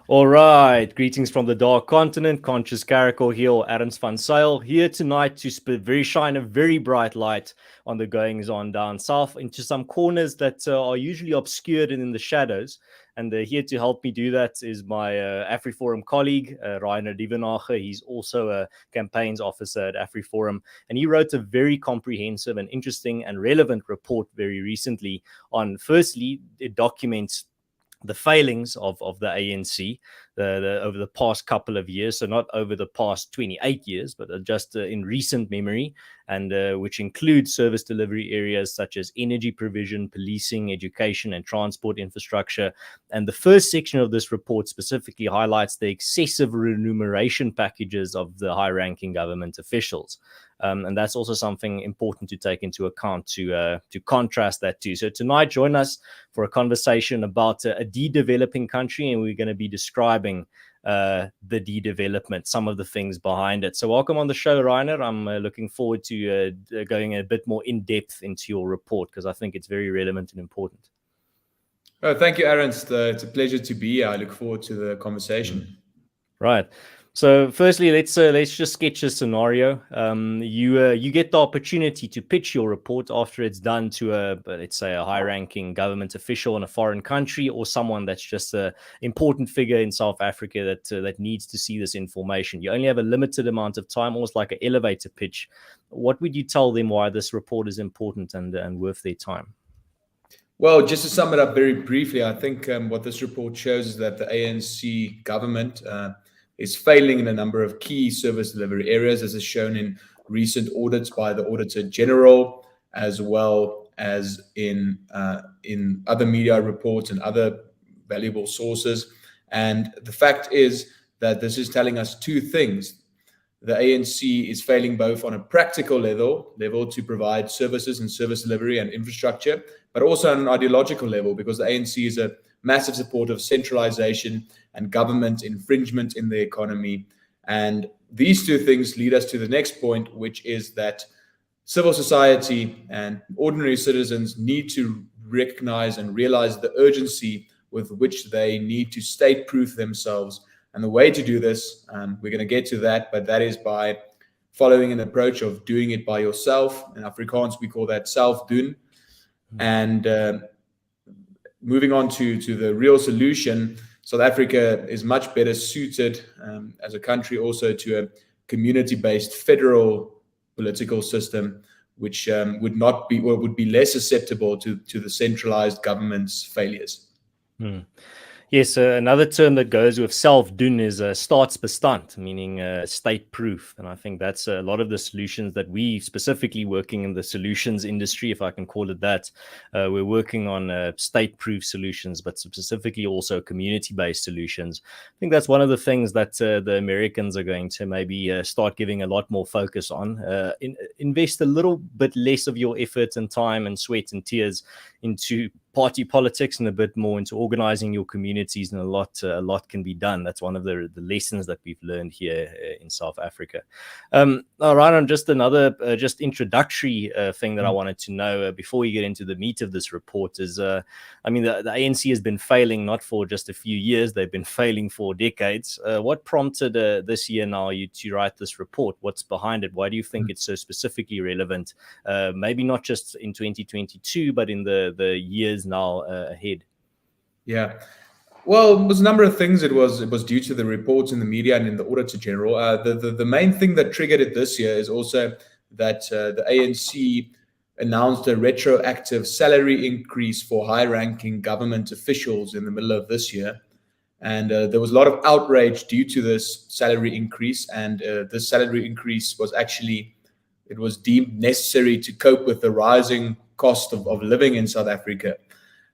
All right, greetings from the Dark Continent. Conscious Caracal here, or Adams Van Sail, here tonight to shine a very bright light on the goings on down south into some corners that are usually obscured and in the shadows. And here to help me do that is my AfriForum colleague, Rainer Dievenage. He's also a campaigns officer at AfriForum, and he wrote a very comprehensive and interesting and relevant report very recently on, firstly, it documents the failings of the ANC over the past couple of years. So not over the past 28 years, but just in recent memory, and which includes service delivery areas such as energy provision, policing, education, and transport infrastructure. And the first section of this report specifically highlights the excessive remuneration packages of the high-ranking government officials. And that's also something important to take into account to contrast that too. So tonight, join us for a conversation about a de-developing country, and we're going to be describing the de-development, some of the things behind it. So welcome on the show, Rainer. I'm looking forward to going a bit more in depth into your report, because I think it's very relevant and important. Oh, thank you, Aaron. It's a pleasure to be here. I look forward to the conversation. Right. So firstly, let's just sketch a scenario. You get the opportunity to pitch your report after it's done to let's say a high-ranking government official in a foreign country, or someone that's just an important figure in South Africa that needs to see this information. You only have a limited amount of time, almost like an elevator pitch. What would you tell them why this report is important and worth their time? Well, just to sum it up very briefly, I think what this report shows is that the ANC government is failing in a number of key service delivery areas, as is shown in recent audits by the Auditor General, as well as in other media reports and other valuable sources. And the fact is that this is telling us two things. The ANC is failing both on a practical level to provide services and service delivery and infrastructure, but also on an ideological level, because the ANC is a massive supporter of centralization and government infringement in the economy. And these two things lead us to the next point, which is that civil society and ordinary citizens need to recognize and realize the urgency with which they need to state-proof themselves. And the way to do this, we're going to get to that, but that is by following an approach of doing it by yourself. In Afrikaans, we call that self-doen. And moving on to the real solution, South Africa is much better suited as a country also to a community-based federal political system, which would be less susceptible to the centralized government's failures. Yes, another term that goes with self-doen is staatsbestand, meaning state-proof. And I think that's a lot of the solutions that we specifically working in the solutions industry, if I can call it that. We're working on state-proof solutions, but specifically also community-based solutions. I think that's one of the things that the Americans are going to maybe start giving a lot more focus on. Invest a little bit less of your effort and time and sweat and tears into party politics and a bit more into organizing your communities, and a lot can be done. That's one of the lessons that we've learned here in South Africa. All right, just another introductory thing that I wanted to know before we get into the meat of this report is, the ANC has been failing not for just a few years, they've been failing for decades. What prompted this year now you to write this report? What's behind it? Why do you think it's so specifically relevant? Maybe not just in 2022, but in the years now ahead. Yeah, well, it was a number of things. It was due to the reports in the media and in the Auditor General. The main thing that triggered it this year is also that the ANC announced a retroactive salary increase for high-ranking government officials in the middle of this year. And there was a lot of outrage due to this salary increase. And this salary increase was it was deemed necessary to cope with the rising cost of living in South Africa.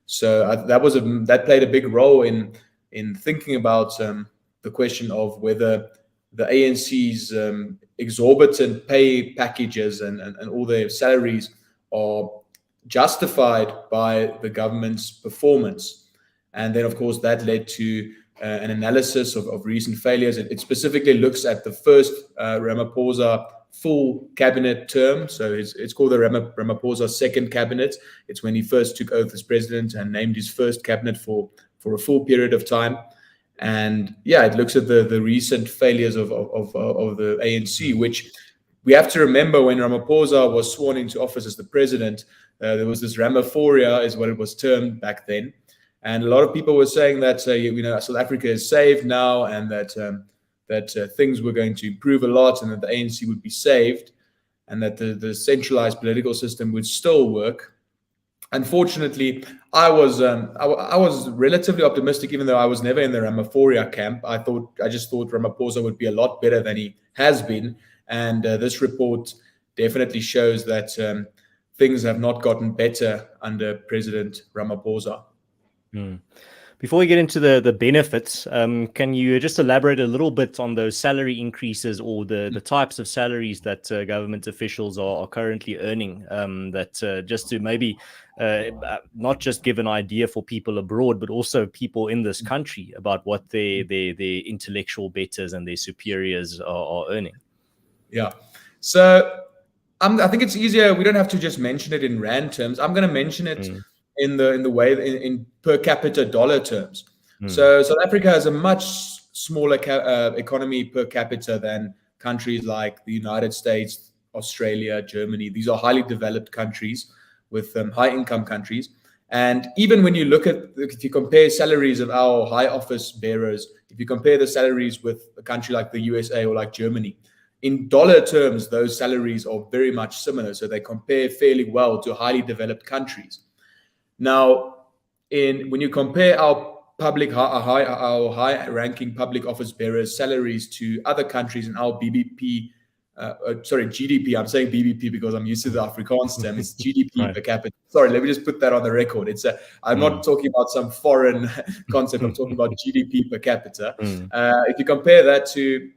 So that played a big role in thinking about the question of whether the ANC's exorbitant pay packages and all their salaries are justified by the government's performance. And then, of course, that led to an analysis of recent failures. It specifically looks at the first Ramaphosa full cabinet term. So it's called the Ramaphosa second cabinet. It's when he first took oath as president and named his first cabinet for a full period of time. And yeah, it looks at the recent failures of the ANC, which we have to remember. When Ramaphosa was sworn into office as the president, there was this Ramaphoria, is what it was termed back then. And a lot of people were saying that South Africa is saved now, and that things were going to improve a lot, and that the ANC would be saved, and that the centralized political system would still work. Unfortunately, I was relatively optimistic, even though I was never in the Ramaphoria camp. I just thought Ramaphosa would be a lot better than he has been, and this report definitely shows that things have not gotten better under President Ramaphosa. Before we get into the benefits, can you just elaborate a little bit on those salary increases, or the types of salaries that government officials are currently earning? Just to maybe not just give an idea for people abroad, but also people in this country about what their intellectual betters and their superiors are earning. Yeah. So I think it's easier. We don't have to just mention it in rand terms. I'm going to mention it in the way in per capita dollar terms. So South Africa has a much smaller economy per capita than countries like the United States, Australia, Germany. These are highly developed countries with high income countries. And even when you look at, if you compare salaries of our high office bearers, if you compare the salaries with a country like the USA or like Germany, in dollar terms, those salaries are very much similar. So they compare fairly well to highly developed countries. Now, when you compare our high-ranking public office bearers' salaries to other countries in our GDP. I'm saying BBP because I'm used to the Afrikaans term. It's GDP per capita. Sorry, let me just put that on the record. I'm not talking about some foreign concept. I'm talking about GDP per capita. If you compare that to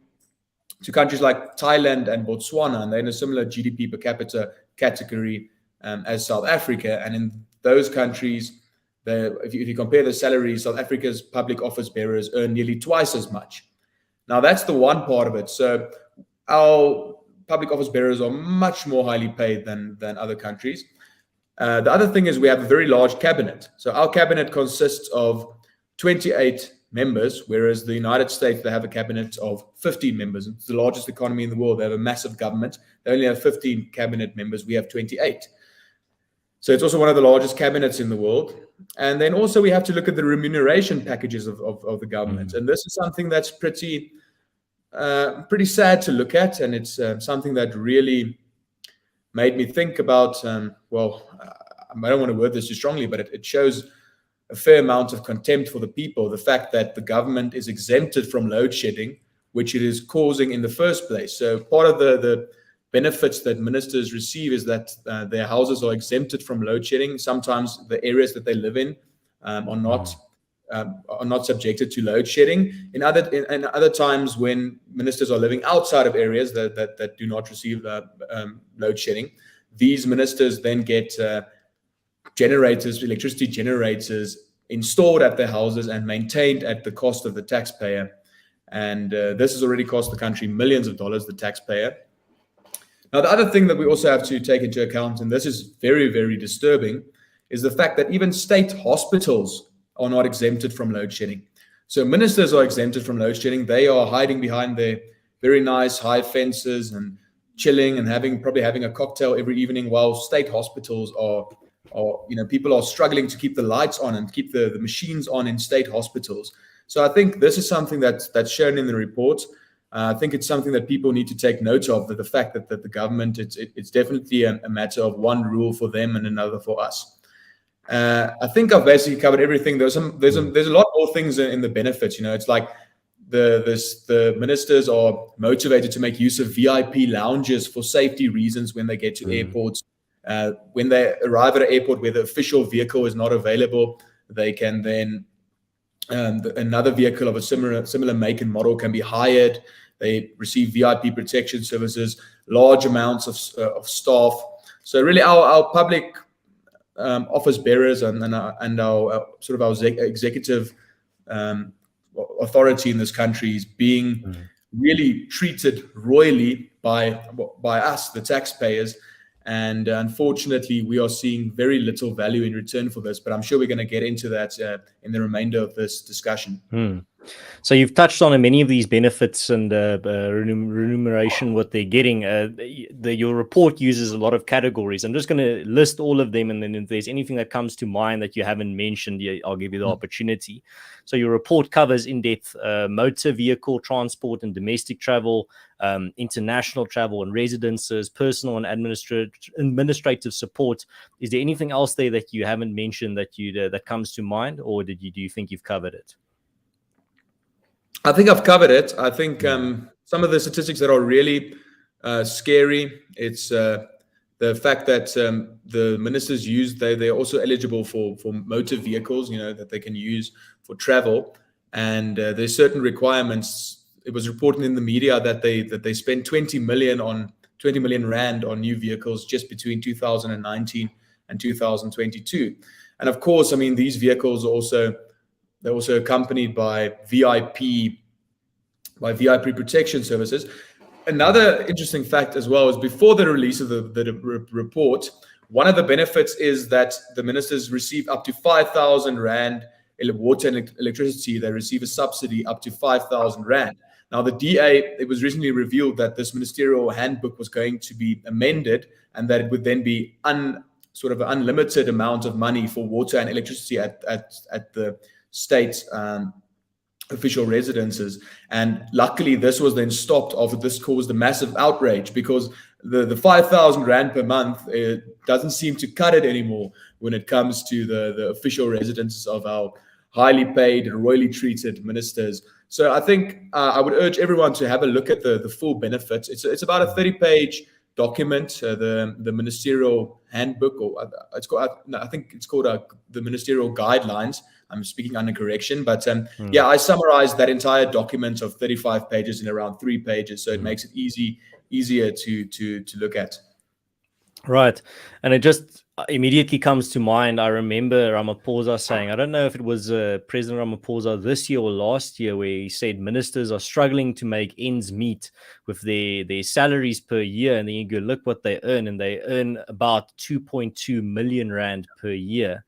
countries like Thailand and Botswana, and they're in a similar GDP per capita category as South Africa, and in those countries, if you compare the salaries, South Africa's public office bearers earn nearly twice as much. Now, that's the one part of it. So our public office bearers are much more highly paid than other countries. The other thing is we have a very large cabinet. So our cabinet consists of 28 members, whereas the United States, they have a cabinet of 15 members. It's the largest economy in the world. They have a massive government. They only have 15 cabinet members. We have 28. So it's also one of the largest cabinets in the world. And then also we have to look at the remuneration packages of the government. And this is something that's pretty sad to look at. And it's something that really made me think about, I don't want to word this too strongly, but it shows a fair amount of contempt for the people. The fact that the government is exempted from load shedding, which it is causing in the first place. So part of the benefits that ministers receive is that their houses are exempted from load shedding. Sometimes the areas that they live in are not subjected to load shedding. In other times, when ministers are living outside of areas that do not receive load shedding, these ministers then get electricity generators installed at their houses and maintained at the cost of the taxpayer. And this has already cost the country millions of dollars, the taxpayer. Now, the other thing that we also have to take into account, and this is very, very disturbing, is the fact that even state hospitals are not exempted from load shedding. So ministers are exempted from load shedding. They are hiding behind their very nice high fences and chilling and probably having a cocktail every evening, while state hospitals are people are struggling to keep the lights on and keep the machines on in state hospitals. So I think this is something that's shown in the report. I think it's something that people need to take note of, that the fact that the government, it's definitely a matter of one rule for them and another for us. I think I've basically covered everything. There's a lot more things in the benefits. It's like the ministers are motivated to make use of VIP lounges for safety reasons when they get to airports. When they arrive at an airport where the official vehicle is not available, they can then another vehicle of a similar make and model can be hired. They receive VIP protection services, large amounts of staff. So really, our public office bearers and our sort of our executive authority in this country is being really treated royally by us, the taxpayers. And unfortunately, we are seeing very little value in return for this. But I'm sure we're going to get into that in the remainder of this discussion. So you've touched on many of these benefits and remuneration, what they're getting. Your report uses a lot of categories. I'm just going to list all of them, and then if there's anything that comes to mind that you haven't mentioned, I'll give you the opportunity. So your report covers in-depth motor vehicle transport and domestic travel, international travel and residences, personal and administrative support. Is there anything else there that you haven't mentioned that comes to mind, or do you think you've covered it? I think I've covered it. I think some of the statistics that are really scary, it's the fact that the ministers they're also eligible for motor vehicles, that they can use for travel. And there's certain requirements. It was reported in the media that they spent 20 million rand on new vehicles just between 2019 and 2022. And of course, I mean, these vehicles they're also accompanied by VIP protection services. Another interesting fact as well is before the release of the report, one of the benefits is that the ministers receive up to 5,000 rand water and electricity. They receive a subsidy up to 5,000 rand. Now, the DA, it was recently revealed that this ministerial handbook was going to be amended, and that it would then be sort of an unlimited amount of money for water and electricity at the state official residences. And luckily, this was then stopped after this caused a massive outrage, because the 5,000 rand per month doesn't seem to cut it anymore when it comes to the official residences of our highly paid and royally treated ministers. So I think I would urge everyone to have a look at the full benefits. It's about a 30-page document, the ministerial handbook, or I think it's called the ministerial guidelines. I'm speaking under correction, but yeah, I summarized that entire document of 35 pages in around 3 pages, so it makes it easier to look at. Right, and it just immediately comes to mind. I remember Ramaphosa saying, I don't know if it was President Ramaphosa this year or last year, where he said ministers are struggling to make ends meet with their salaries per year, and then you go look what they earn, and they earn about 2.2 million rand per year.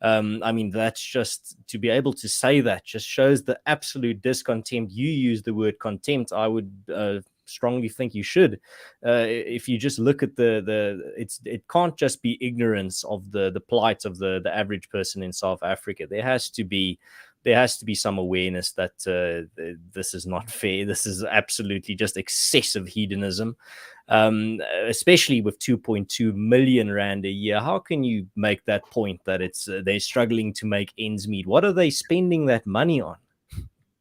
I mean, that's just, to be able to say that just shows the absolute discontempt. You use the word contempt. I would strongly think you should. If you just look at it can't just be ignorance of the plight of the average person in South Africa. There has to be some awareness that this is not fair. This is absolutely just excessive hedonism, especially with 2.2 million rand a year. How can you make that point that they're struggling to make ends meet? What are they spending that money on?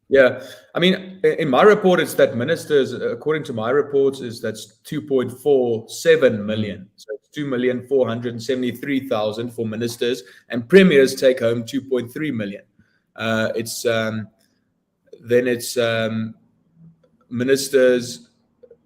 Yeah, I mean, in my report, it's that ministers, according to my reports, that's 2.47 million. So it's 2,473,000 for ministers, and premiers take home 2.3 million. Ministers.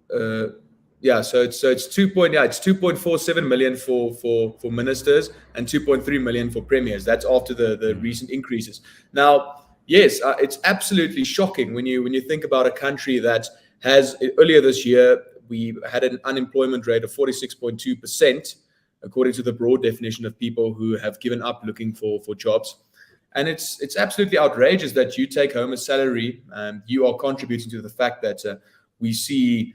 So it's 2.47 million for ministers and 2.3 million for premiers. That's after the recent increases. Now, yes, it's absolutely shocking when you think about a country that has, earlier this year, we had an unemployment rate of 46.2%, according to the broad definition of people who have given up looking for jobs. And it's absolutely outrageous that you take home a salary and you are contributing to the fact that we see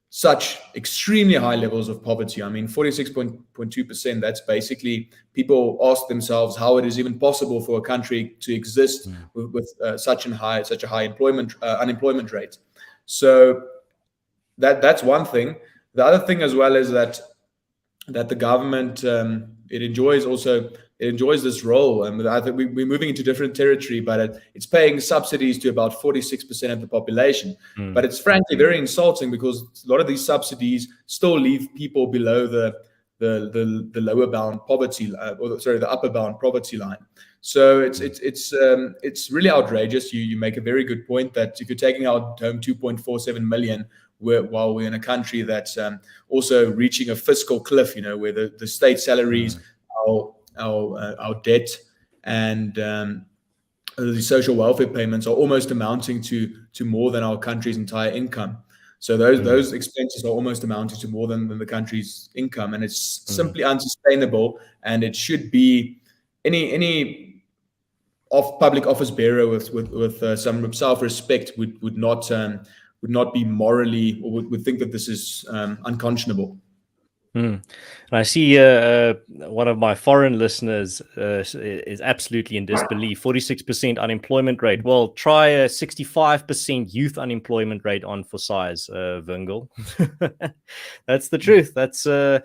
such extremely high levels of poverty. I mean, 46.2%, that's basically, people ask themselves how it is even possible for a country to exist with such a high unemployment rate. So that's one thing. The other thing as well is that the government, it enjoys this role. And I think we're moving into different territory, but it's paying subsidies to about 46% of the population. But it's frankly very insulting, because a lot of these subsidies still leave people below the lower bound poverty, the upper bound poverty line. So it's really outrageous. You make a very good point that if you're taking out home 2.47 million, while we're in a country that's also reaching a fiscal cliff, where the state salaries, our debt, and the social welfare payments are almost amounting to more than our country's entire income. So those expenses are almost amounting to more than the country's income, and it's simply unsustainable. And it should be any of public office bearer with some self-respect would not be morally, or would think that this is unconscionable. And I see one of my foreign listeners is absolutely in disbelief. 46% unemployment rate. Well, try a 65% youth unemployment rate on for size, Vingel. That's the truth. That's a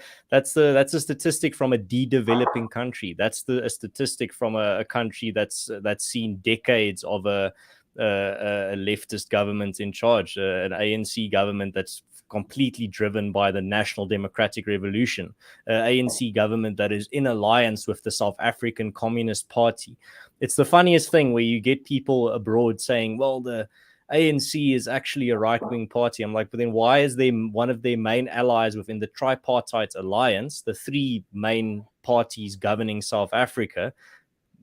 statistic from a developing country. That's a statistic from a country that's seen decades of a leftist government in charge, an ANC government that's completely driven by the National Democratic Revolution, ANC government that is in alliance with the South African Communist Party. It's the funniest thing where you get people abroad saying, well, the ANC is actually a right-wing party. I'm like, but then why is they one of their main allies within the tripartite alliance, the three main parties governing South Africa,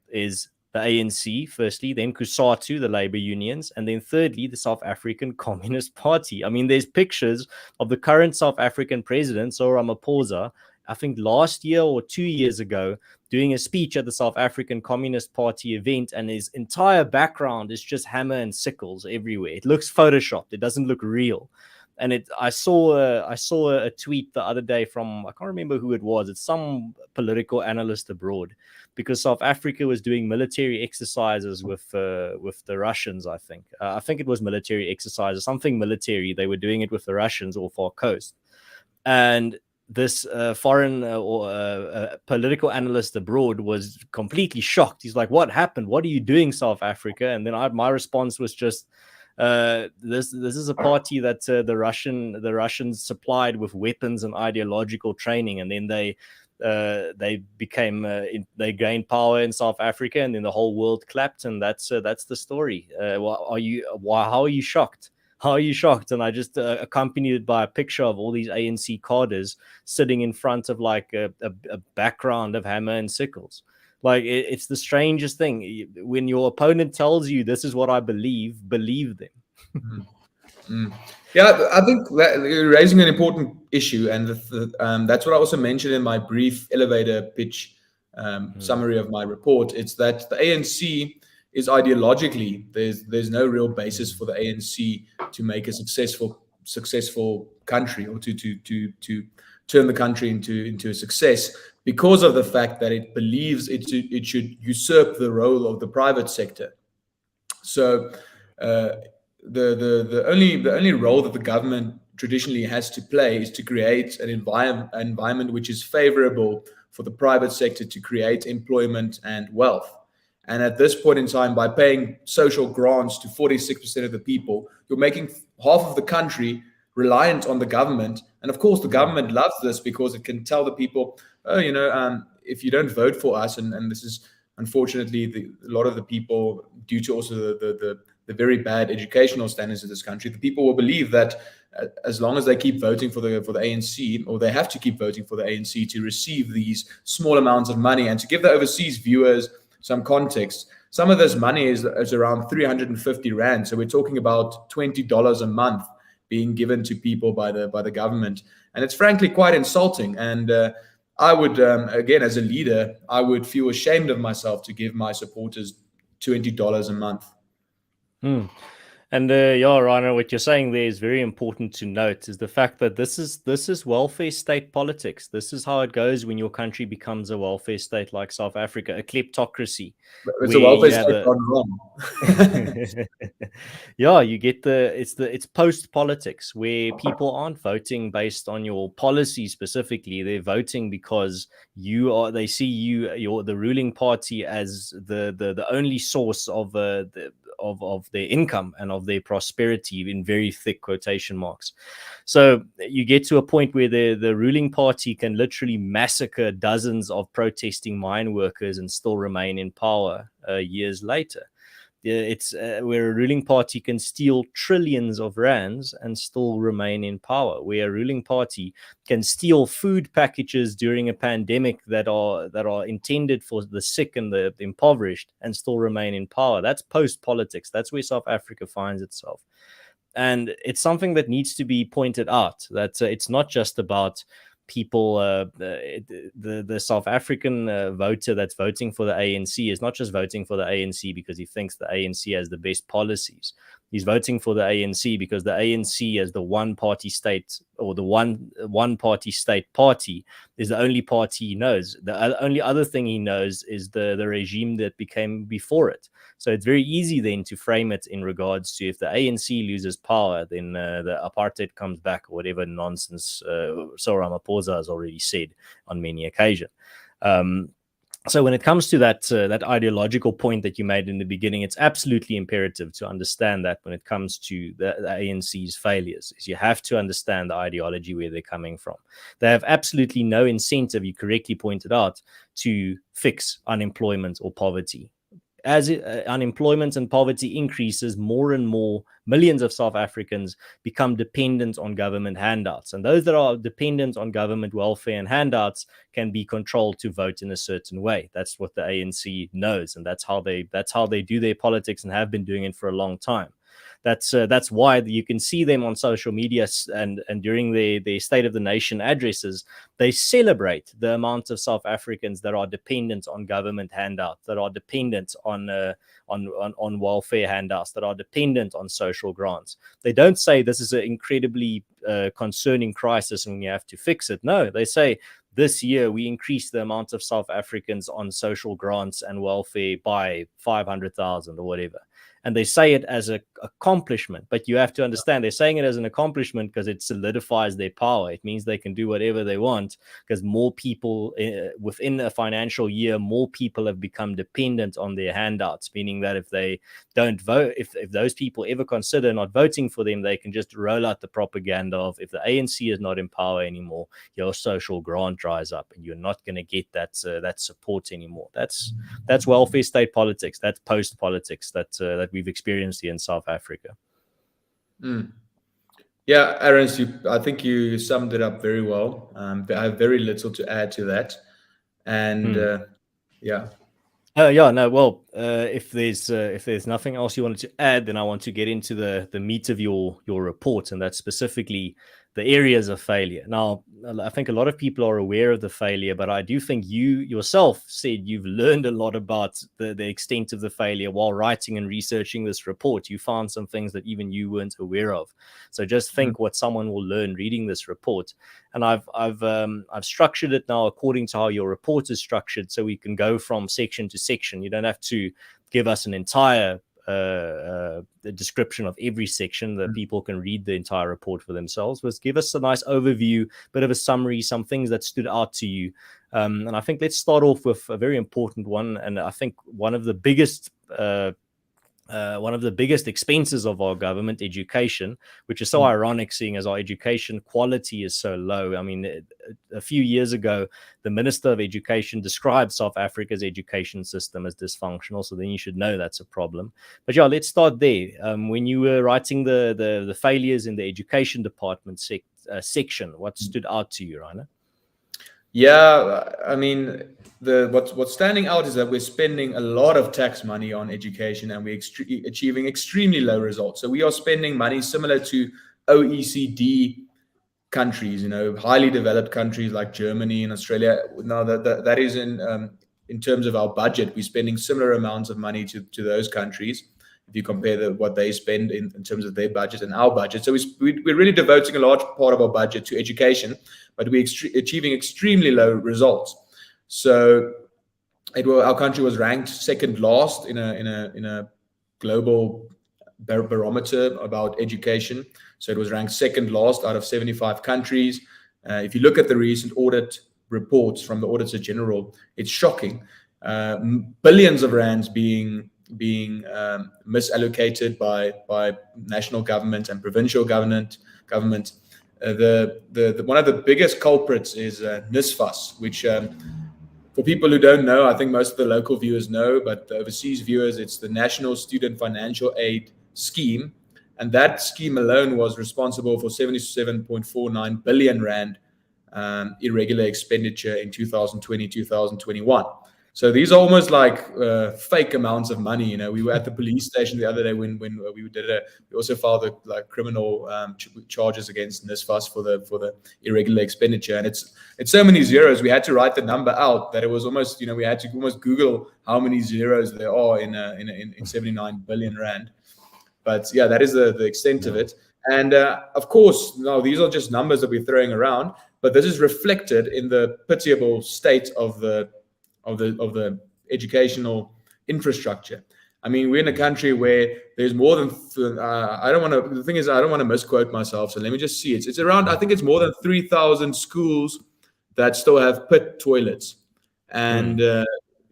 is the ANC, firstly, then COSATU, the labor unions, and then thirdly, the South African Communist Party. I mean, there's pictures of the current South African president, Cyril Ramaphosa, I think last year or 2 years ago, doing a speech at the South African Communist Party event, and his entire background is just hammer and sickles everywhere. It looks photoshopped. It doesn't look real. And I saw a tweet the other day from, I can't remember who it was. It's some political analyst abroad, because South Africa was doing military exercises with the Russians. I think it was military exercises, something military. They were doing it with the Russians off our coast, and this foreign or political analyst abroad was completely shocked. He's like, "What happened? What are you doing, South Africa?" And then my response was just, this is a party that the Russians supplied with weapons and ideological training, and then they became they gained power in South Africa, and then the whole world clapped, and that's the story. How are you shocked? How are you shocked? And I just accompanied it by a picture of all these ANC cadres sitting in front of like a background of hammer and sickles. Like it's the strangest thing. When your opponent tells you this is what I believe them. Yeah, I think that you're raising an important issue, and that's what I also mentioned in my brief elevator pitch summary of my report. It's that the ANC is ideologically, there's no real basis for the ANC to make a successful country, or to turn the country into a success, because of the fact that it believes it should usurp the role of the private sector. So the only role that the government traditionally has to play is to create an environment which is favorable for the private sector to create employment and wealth. And at this point in time, by paying social grants to 46% of the people, you're making half of the country reliant on the government. And of course, the government loves this, because it can tell the people, oh, if you don't vote for us, and this is unfortunately a lot of the people, due to also the very bad educational standards of this country, the people will believe that as long as they keep voting for the ANC, or they have to keep voting for the ANC to receive these small amounts of money. And to give the overseas viewers some context, some of this money is around 350 rand. So we're talking about $20 a month being given to people by the government, and it's frankly quite insulting. And I would, again, as a leader, I would feel ashamed of myself to give my supporters $20 a month. And yeah, Rana, what you're saying there is very important to note, is the fact that this is welfare state politics. This is how it goes when your country becomes a welfare state like South Africa, a kleptocracy. It's a welfare state gone wrong. Yeah, you get it's post politics, where people aren't voting based on your policy specifically. They're voting because they see the ruling party as the only source of of their income and of their prosperity, in very thick quotation marks. So you get to a point where the ruling party can literally massacre dozens of protesting mine workers and still remain in power years later. It's where a ruling party can steal trillions of rands and still remain in power, where a ruling party can steal food packages during a pandemic that are intended for the sick and the impoverished and still remain in power. That's post politics. That's where South Africa finds itself. And it's something that needs to be pointed out, that it's not just about people, the South African voter that's voting for the ANC is not just voting for the ANC because he thinks the ANC has the best policies. He's voting for the ANC because the ANC, as the one-party state, or the one-party state party, is the only party he knows. The only other thing he knows is the regime that became before it. So it's very easy then to frame it in regards to, if the ANC loses power, then the apartheid comes back, or whatever nonsense Cyril Ramaphosa has already said on many occasions. So when it comes to that ideological point that you made in the beginning, it's absolutely imperative to understand that when it comes to the ANC's failures, is you have to understand the ideology where they're coming from. They have absolutely no incentive, you correctly pointed out, to fix unemployment or poverty. As unemployment and poverty increases, more and more millions of South Africans become dependent on government handouts. And those that are dependent on government welfare and handouts can be controlled to vote in a certain way. That's what the ANC knows, and that's how they do their politics and have been doing it for a long time. That's why you can see them on social media and during their State of the Nation addresses. They celebrate the amount of South Africans that are dependent on government handouts, that are dependent on welfare handouts, that are dependent on social grants. They don't say this is an incredibly concerning crisis and we have to fix it. No, they say, this year, we increased the amount of South Africans on social grants and welfare by 500,000 or whatever. And they say it as an accomplishment, but you have to understand they're saying it as an accomplishment because it solidifies their power. It means they can do whatever they want because more people within a financial year, more people have become dependent on their handouts, meaning that if they don't vote, if those people ever consider not voting for them, they can just roll out the propaganda of, if the ANC is not in power anymore, your social grant dries up and you're not going to get that support anymore. That's welfare state politics. That's post politics that we've experienced here in South Africa. Yeah, Aaron, I think you summed it up very well. I have very little to add to that. And yeah. Well, if there's nothing else you wanted to add, then I want to get into the meat of your report, and that's specifically the areas of failure. Now, I think a lot of people are aware of the failure, but I do think you yourself said you've learned a lot about the extent of the failure while writing and researching this report. You found some things that even you weren't aware of. So just think what someone will learn reading this report. And I've structured it now according to how your report is structured, so we can go from section to section. You don't have to give us an entire the description of every section. That people can read the entire report for themselves. But give us a nice overview, bit of a summary, some things that stood out to you. And I think let's start off with a very important one, and I think one of the biggest expenses of our government, education, which is so ironic seeing as our education quality is so low. I mean, a few years ago, the Minister of Education described South Africa's education system as dysfunctional, so then you should know that's a problem. But yeah, let's start there. When you were writing the failures in the education department section, what stood out to you, Rainer? Yeah, I mean, what's standing out is that we're spending a lot of tax money on education, and we're achieving extremely low results. So we are spending money similar to OECD countries, highly developed countries like Germany and Australia. Now that is in terms of our budget, we're spending similar amounts of money to those countries. If you compare what they spend in terms of their budget and our budget. So we're really devoting a large part of our budget to education, but we're achieving extremely low results. So our country was ranked second last in a global barometer about education. So it was ranked second last out of 75 countries. If you look at the recent audit reports from the Auditor General, it's shocking. Billions of rands being misallocated by national government and provincial government. The one of the biggest culprits is NSFAS, which for people who don't know, I think most of the local viewers know, but the overseas viewers, it's the National Student Financial Aid Scheme, and that scheme alone was responsible for 77.49 billion rand irregular expenditure in 2020-2021. So these are almost like fake amounts of money. We were at the police station the other day when we also filed criminal charges against NSFAS for the irregular expenditure, and it's so many zeros. We had to write the number out that it was almost we had to almost Google how many zeros there are in 79 billion rand. But yeah, that is the extent of it. And of course, now these are just numbers that we're throwing around, but this is reflected in the pitiable state of the educational infrastructure. I mean, we're in a country where there's more than the thing is, I don't want to misquote myself, so let me just see. It's around, I think it's more than 3,000 schools that still have pit toilets, and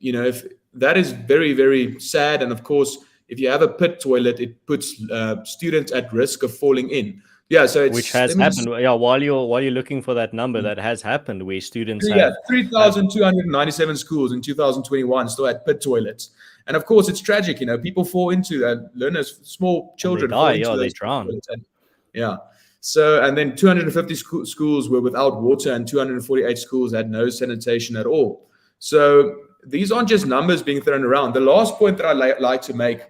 if that is very, very sad. And of course, if you have a pit toilet, it puts students at risk of falling in. Yeah, so which has happened. Yeah, while you're looking for that number, that has happened where students have 3,297 schools in 2021 still had pit toilets, and of course it's tragic. People fall into that. Learners, small children, fall into those they drown. So, and then 250 schools were without water, and 248 schools had no sanitation at all. So these aren't just numbers being thrown around. The last point that I like to make,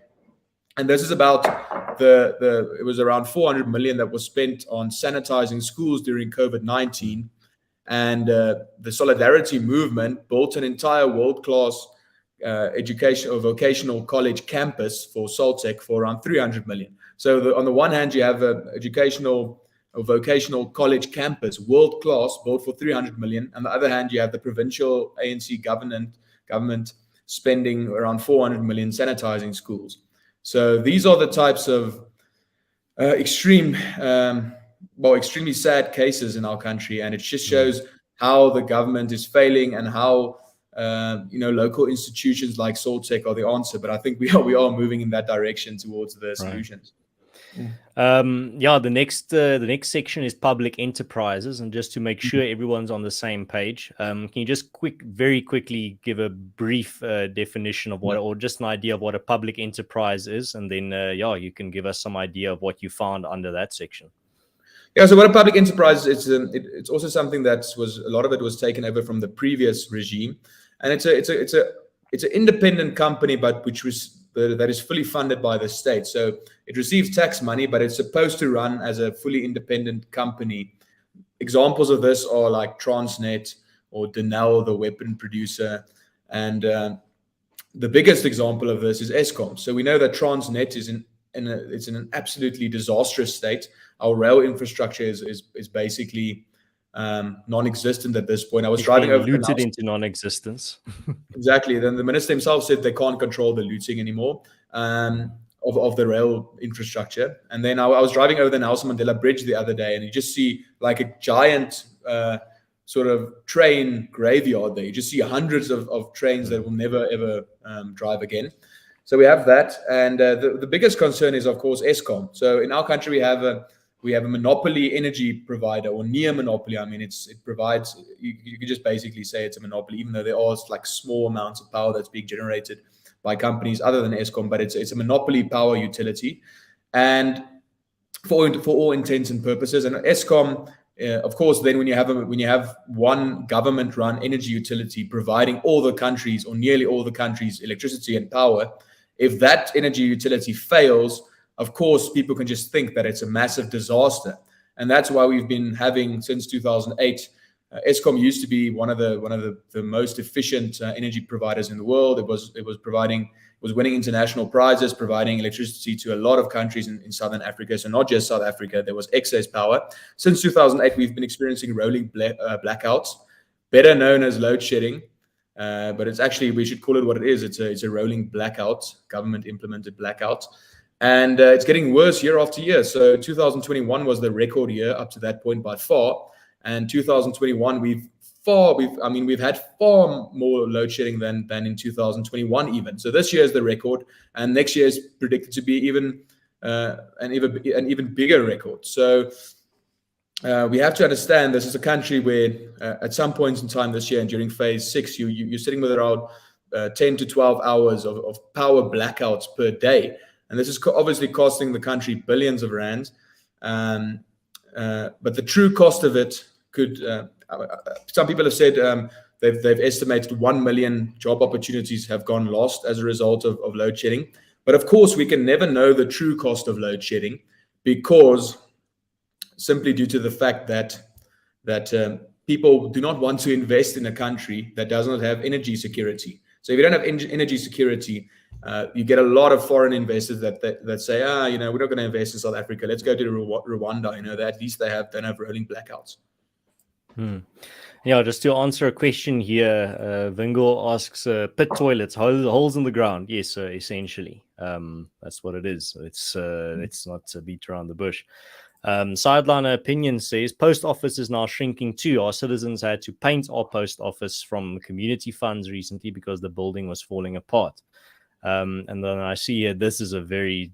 and this is about it was around 400 million that was spent on sanitizing schools during COVID-19, and the Solidarity Movement built an entire world-class education or vocational college campus for Saltec for around 300 million. So on the one hand, you have an educational or vocational college campus, world-class, built for 300 million. On the other hand, you have the provincial ANC government spending around 400 million sanitizing schools. So these are the types of extremely sad cases in our country, and it just shows how the government is failing and how local institutions like Saltec are the answer. But I think we are moving in that direction towards the solutions. The next section is public enterprises, and just to make sure everyone's on the same page, can you just very quickly give a brief definition of what, or just an idea of what a public enterprise is, and then you can give us some idea of what you found under that section. Yeah, so what a public enterprise is, it's also something that a lot of it was taken over from the previous regime, and it's an independent company, but that is fully funded by the state. So it receives tax money, but it's supposed to run as a fully independent company. Examples of this are like Transnet or Denel, the weapon producer. And the biggest example of this is Eskom. So we know that Transnet is in an absolutely disastrous state. Our rail infrastructure is basically non-existent at this point. I was driving over, looted into non-existence. Exactly. Then the minister himself said they can't control the looting anymore of the rail infrastructure. And then I was driving over the Nelson Mandela Bridge the other day, and you just see like a giant sort of train graveyard there. You just see hundreds of trains that will never ever drive again. So we have that, and the biggest concern is, of course, Eskom. So in our country, we have a monopoly energy provider, or near monopoly. I mean, it provides, you could just basically say it's a monopoly, even though there are like small amounts of power that's being generated by companies other than Eskom, but it's a monopoly power utility. And for all intents and purposes, and Eskom, of course, then when you have one government-run energy utility providing all the countries, or nearly all the countries, electricity and power, if that energy utility fails, of course, people can just think that it's a massive disaster. And that's why we've been having, since 2008, Eskom used to be one of the most efficient energy providers in the world. It was winning international prizes, providing electricity to a lot of countries in Southern Africa. So not just South Africa, there was excess power. Since 2008, we've been experiencing rolling blackouts, better known as load shedding. But it's actually, we should call it what it is. It's a rolling blackout, government implemented blackout. And it's getting worse year after year. So 2021 was the record year up to that point by far. And 2021, we've had far more load shedding than in 2021 even. So this year is the record, and next year is predicted to be an even bigger record. So we have to understand this is a country where at some points in time this year and during phase 6, you're sitting with around 10 to 12 hours of power blackouts per day. And this is obviously costing the country billions of rands. But the true cost of it could, some people have said they've estimated 1 million job opportunities have gone lost as a result of load shedding. But of course, we can never know the true cost of load shedding, because simply due to the fact that people do not want to invest in a country that does not have energy security. So if you don't have energy security, you get a lot of foreign investors that say, we're not going to invest in South Africa. Let's go to Rwanda. At least don't have rolling blackouts. Yeah, just to answer a question here, Vingor asks, pit toilets, holes in the ground. Yes, essentially. That's what it is. It's not a beat around the bush. Sideliner Opinion says, post office is now shrinking too. Our citizens had to paint our post office from community funds recently because the building was falling apart. And then I see here, this is a very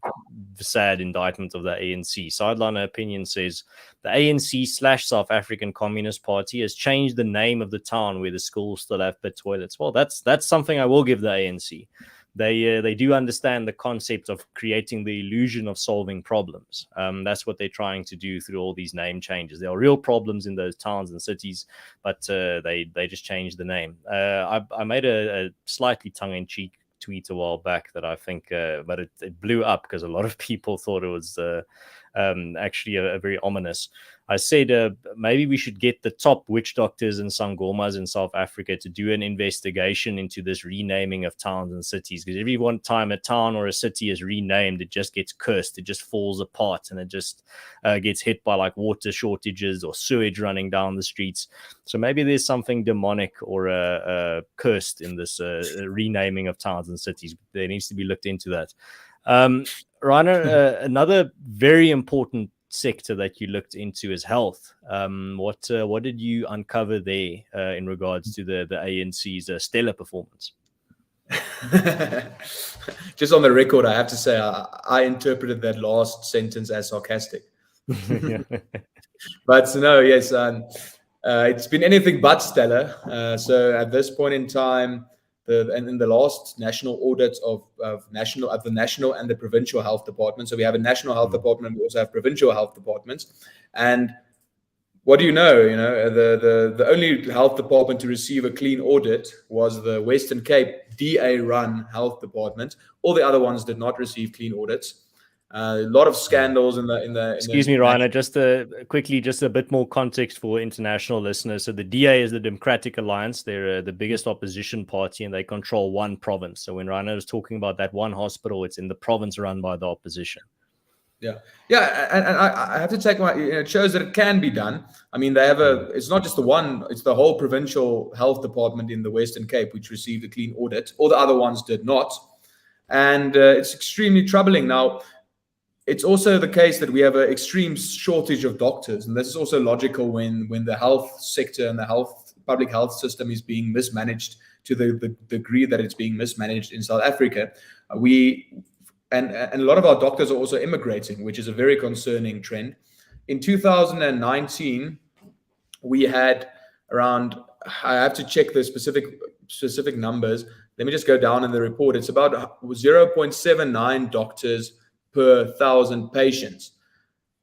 sad indictment of the ANC. Sideliner Opinion says, the ANC/South African Communist Party has changed the name of the town where the schools still have pit toilets. Well, that's something I will give the ANC. They do understand the concept of creating the illusion of solving problems. That's what they're trying to do through all these name changes. There are real problems in those towns and cities, but they just changed the name. I made a slightly tongue-in-cheek tweet a while back that I think, but it blew up because a lot of people thought it was actually a very ominous. I said maybe we should get the top witch doctors and sangomas in South Africa to do an investigation into this renaming of towns and cities, because every one time a town or a city is renamed, it just gets cursed, it just falls apart, and it just gets hit by like water shortages or sewage running down the streets. So maybe there's something demonic or cursed in this renaming of towns and cities. There needs to be looked into that. Rainer, another very important sector that you looked into is health. What did you uncover there in regards to the ANC's stellar performance? Just on the record, I have to say I interpreted that last sentence as sarcastic. But no, yes, it's been anything but stellar. So at this point in time, in the last national audit of the national and the provincial health department. So we have a national health department. We also have provincial health departments. And what do you know? The only health department to receive a clean audit was the Western Cape DA-run health department. All the other ones did not receive clean audits. A lot of scandals in the. Excuse me, Rainer. Just quickly, just a bit more context for international listeners. So the DA is the Democratic Alliance. They're the biggest opposition party, and they control one province. So when Rainer is talking about that one hospital, it's in the province run by the opposition. Yeah, and I have to take it shows that it can be done. I mean, they have it's not just the one; it's the whole provincial health department in the Western Cape which received a clean audit. All the other ones did not, and it's extremely troubling now. It's also the case that we have an extreme shortage of doctors, and this is also logical when the health sector and the public health system is being mismanaged to the degree that it's being mismanaged in South Africa. And a lot of our doctors are also immigrating, which is a very concerning trend. In 2019, we had around, I have to check the specific numbers. Let me just go down in the report. It's about 0.79 doctors per 1,000 patients.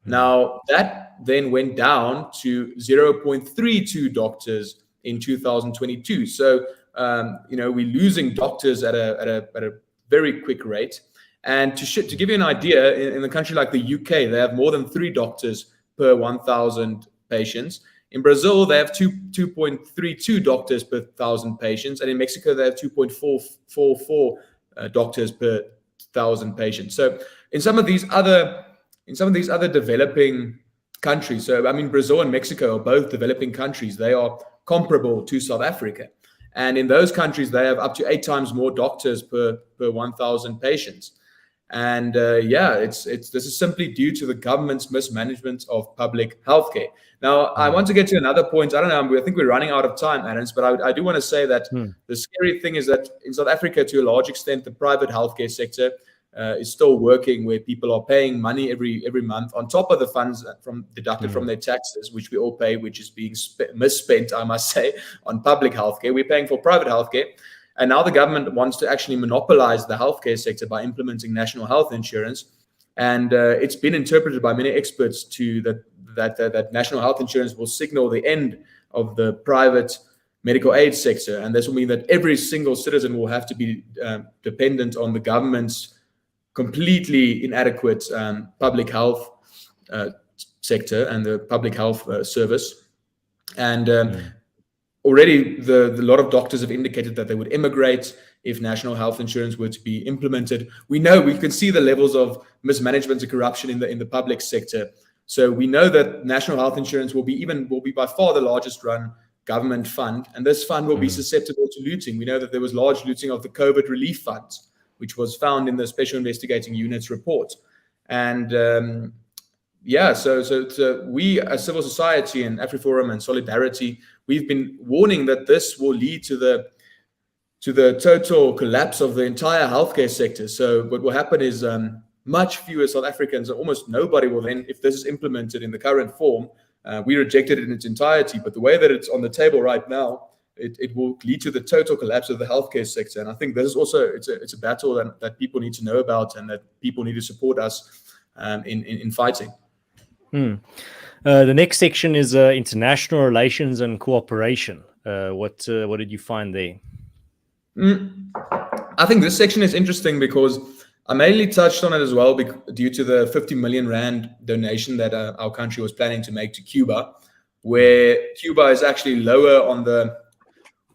Now, that then went down to 0.32 doctors in 2022. So, we're losing doctors at a very quick rate. And to give you an idea, in a country like the UK, they have more than 3 doctors per 1,000 patients. In Brazil, they have 2.32 doctors per 1,000 patients. And in Mexico, they have 2.44 doctors per 1,000 patients. So in some of these other developing countries, so I mean, Brazil and Mexico are both developing countries. They are comparable to South Africa. And in those countries, they have up to 8 times more doctors per 1,000 patients. And this is simply due to the government's mismanagement of public healthcare. Now, I want to get to another point. I don't know, I think we're running out of time, Adams, but I do want to say that the scary thing is that in South Africa, to a large extent, the private healthcare sector is still working, where people are paying money every month on top of the funds deducted from their taxes, which we all pay, which is being misspent, I must say, on public healthcare. We're paying for private healthcare. And now the government wants to actually monopolize the healthcare sector by implementing national health insurance. And it's been interpreted by many experts that national health insurance will signal the end of the private medical aid sector. And this will mean that every single citizen will have to be dependent on the government's completely inadequate public health sector and the public health service. And already the lot of doctors have indicated that they would immigrate if national health insurance were to be implemented. We can see the levels of mismanagement and corruption in the public sector. So we know that national health insurance will be by far the largest run government fund, and this fund will be susceptible to looting. We know that there was large looting of the COVID relief funds, which was found in the Special Investigating Unit's report. And so we as civil society and AfriForum and Solidarity, we've been warning that this will lead to the total collapse of the entire healthcare sector. So what will happen is much fewer South Africans, almost nobody will then, if this is implemented in the current form, we reject it in its entirety. But the way that it's on the table right now, it will lead to the total collapse of the healthcare sector. And I think this is also, it's a battle that people need to know about, and that people need to support us in fighting. The next section is international relations and cooperation. What did you find there? I think this section is interesting because I mainly touched on it as well due to the 50 million rand donation that our country was planning to make to Cuba, where Cuba is actually lower on the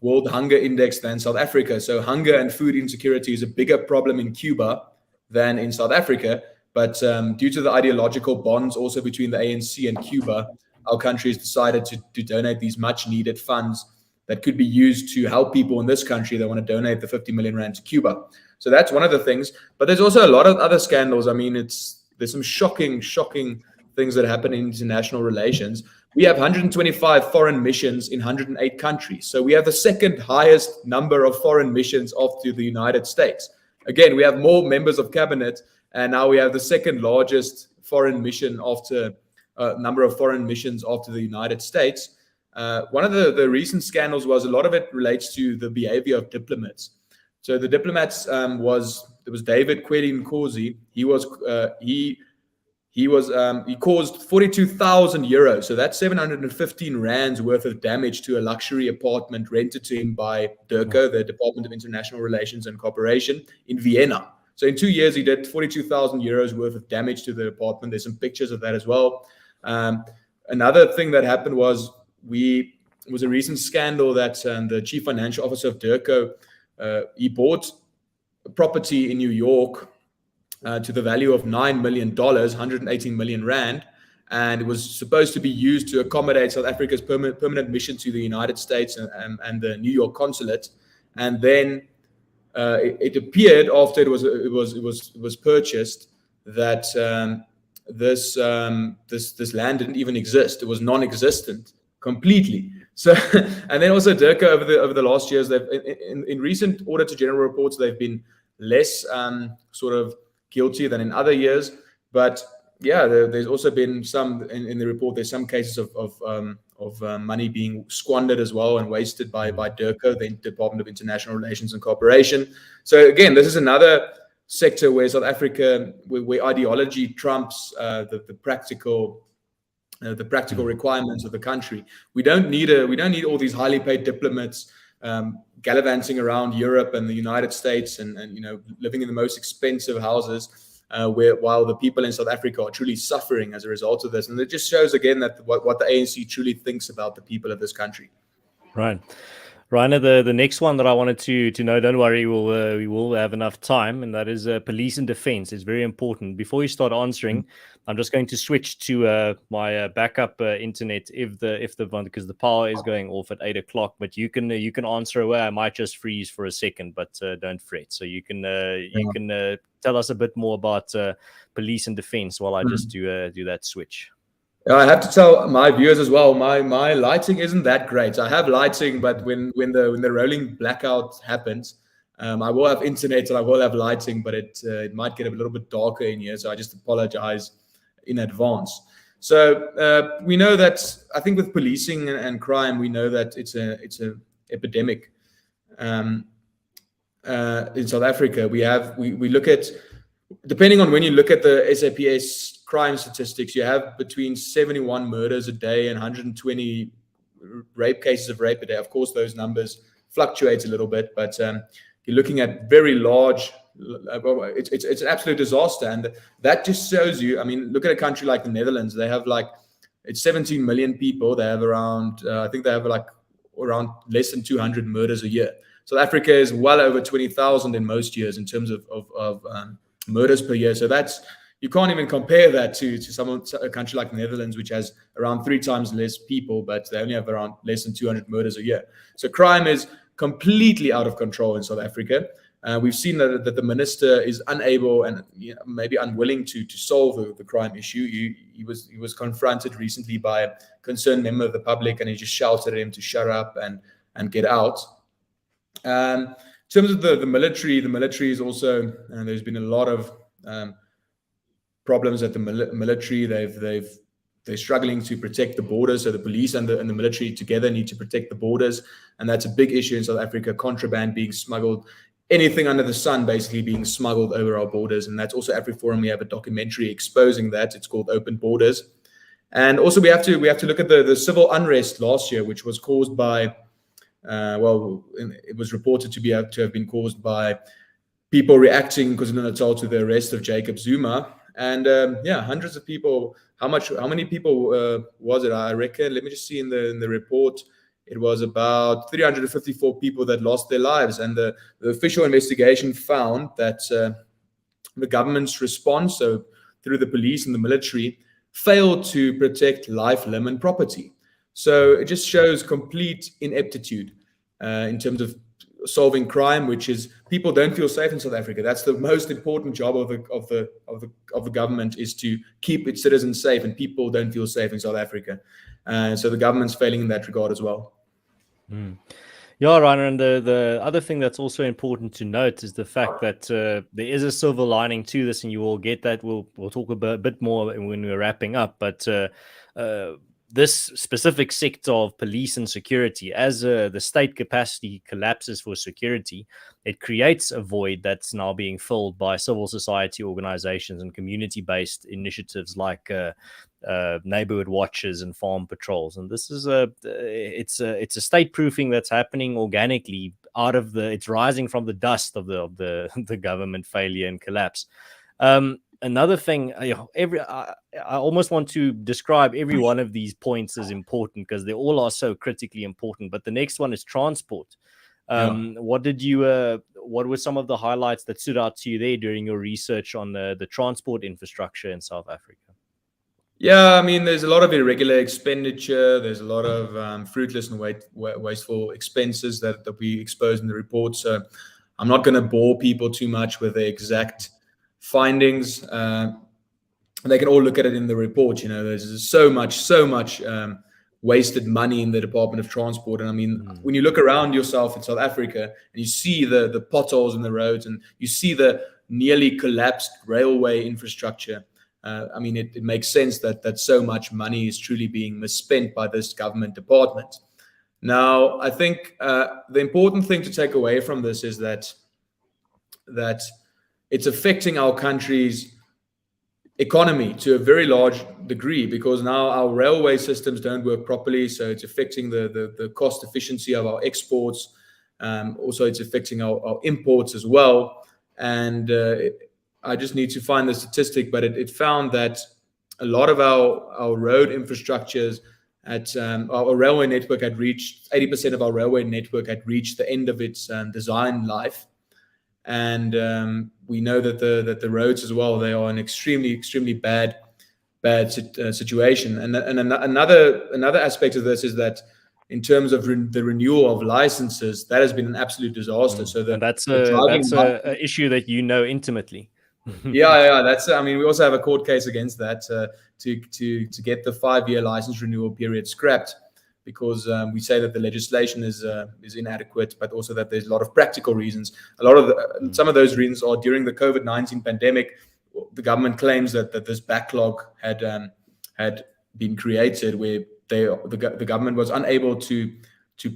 World Hunger Index than South Africa. So hunger and food insecurity is a bigger problem in Cuba than in South Africa. But due to the ideological bonds also between the ANC and Cuba, our country has decided to donate these much needed funds that could be used to help people in this country that want to donate the 50 million rand to Cuba. So that's one of the things. But there's also a lot of other scandals. I mean, there's some shocking things that happen in international relations. We have 125 foreign missions in 108 countries. So we have the second highest number of foreign missions after the United States. Again, we have more members of cabinet, and now we have the second largest foreign mission after number of foreign missions after the United States. One of the recent scandals was, a lot of it relates to the behavior of diplomats. So the diplomats there was David Kweli Nkosi. He caused 42,000 euros. So that's 715 rands worth of damage to a luxury apartment rented to him by DIRCO, the Department of International Relations and Cooperation, in Vienna. So in 2 years, he did 42,000 euros worth of damage to the apartment. There's some pictures of that as well. Another thing that happened was a recent scandal that the chief financial officer of DIRCO, he bought a property in New York to the value of $9 million, 118 million rand, and it was supposed to be used to accommodate South Africa's permanent mission to the United States and the New York consulate. And then it appeared after it was purchased that this land didn't even exist. It was non-existent completely. So, and then also DIRCO over the last years, they've in recent Auditor General reports, they've been less sort of guilty than in other years. But yeah, there's also been some in the report. There's some cases of money being squandered as well and wasted by DIRCO, the Department of International Relations and Cooperation. So again, this is another sector where South Africa, where ideology trumps the practical requirements of the country. We don't need all these highly paid diplomats gallivanting around Europe and the United States and living in the most expensive houses, while the people in South Africa are truly suffering as a result of this. And it just shows again that what the ANC truly thinks about the people of this country. Right. Rainer, the next one that I wanted to know, don't worry, we will have enough time, and that is police and defense. It's very important. Before you start answering, I'm just going to switch to my backup internet because the power is going off at 8 o'clock. But you can answer away. I might just freeze for a second, but don't fret. So you can tell us a bit more about police and defense while I just do that switch. I have to tell my viewers as well, my lighting isn't that great. I have lighting, but when the rolling blackout happens, I will have internet and I will have lighting, but it might get a little bit darker in here. So I just apologize in advance. So we know that, I think with policing and crime, we know that it's a epidemic in South Africa. We look at, depending on when you look at the SAPS crime statistics, you have between 71 murders a day and 120 rape cases of rape a day. Of course, those numbers fluctuate a little bit, but you're looking at very large. It's an absolute disaster, and that just shows you. I mean, look at a country like the Netherlands. They have it's 17 million people. They have around, I think they have around less than 200 murders a year. South Africa is well over 20,000 in most years in terms of murders per year. So you can't even compare that to a country like the Netherlands, which has around 3 times less people, but they only have around less than 200 murders a year. So crime is completely out of control in South Africa. We've seen that the minister is unable and maybe unwilling to solve the crime issue. He was confronted recently by a concerned member of the public, and he just shouted at him to shut up and get out. In terms of the military is also, there's been a lot of problems at the military. They're struggling to protect the borders. So the police and the military together need to protect the borders, and that's a big issue in South Africa. Contraband being smuggled, anything under the sun basically being smuggled over our borders, and that's also AfriForum. We have a documentary exposing that. It's called Open Borders. And also we have to look at the civil unrest last year, which was caused by it was reported to have been caused by people reacting in KwaZulu-Natal to the arrest of Jacob Zuma. And hundreds of people. How many people was it? I reckon. Let me just see in the report. It was about 354 people that lost their lives, and the official investigation found that the government's response, so through the police and the military, failed to protect life, limb, and property. So it just shows complete ineptitude in terms of solving crime, which is people don't feel safe in South Africa. That's the most important job of the government, is to keep its citizens safe, and people don't feel safe in South Africa. So the government's failing in that regard as well. Yeah, Rainer, and the other thing that's also important to note is the fact that there is a silver lining to this, and you will get that. We'll talk a bit more when we're wrapping up, but this specific sector of police and security, as the state capacity collapses for security, it creates a void that's now being filled by civil society organizations and community-based initiatives like neighborhood watches and farm patrols. And this is it's a state proofing that's happening organically it's rising from the dust of the government failure and collapse. Another thing, I almost want to describe every one of these points as important because they all are so critically important. But the next one is transport. What were some of the highlights that stood out to you there during your research on the transport infrastructure in South Africa? Yeah, I mean, there's a lot of irregular expenditure. There's a lot of fruitless and wasteful expenses that we expose in the report. So I'm not going to bore people too much with the exact findings. They can all look at it in the report. There's so much wasted money in the Department of Transport. And I mean, when you look around yourself in South Africa and you see the potholes in the roads and you see the nearly collapsed railway infrastructure, I mean, it makes sense that so much money is truly being misspent by this government department. Now, I think the important thing to take away from this is that it's affecting our country's economy to a very large degree, because now our railway systems don't work properly. So it's affecting the cost efficiency of our exports. Also, it's affecting our imports as well. And I just need to find the statistic, but it found that a lot of our road infrastructures our railway network had reached 80% of our railway network had reached the end of its design life. And we know that the roads as well, they are in extremely bad situation. And another aspect of this is that in terms of the renewal of licenses, that has been an absolute disaster. So that's an issue that you know intimately. Yeah. That's. I mean, we also have a court case against that to get the 5-year license renewal period scrapped, because we say that the legislation is inadequate, but also that there's a lot of practical reasons. Some of those reasons are during the COVID-19 pandemic. The government claims that this backlog had been created, where the government was unable to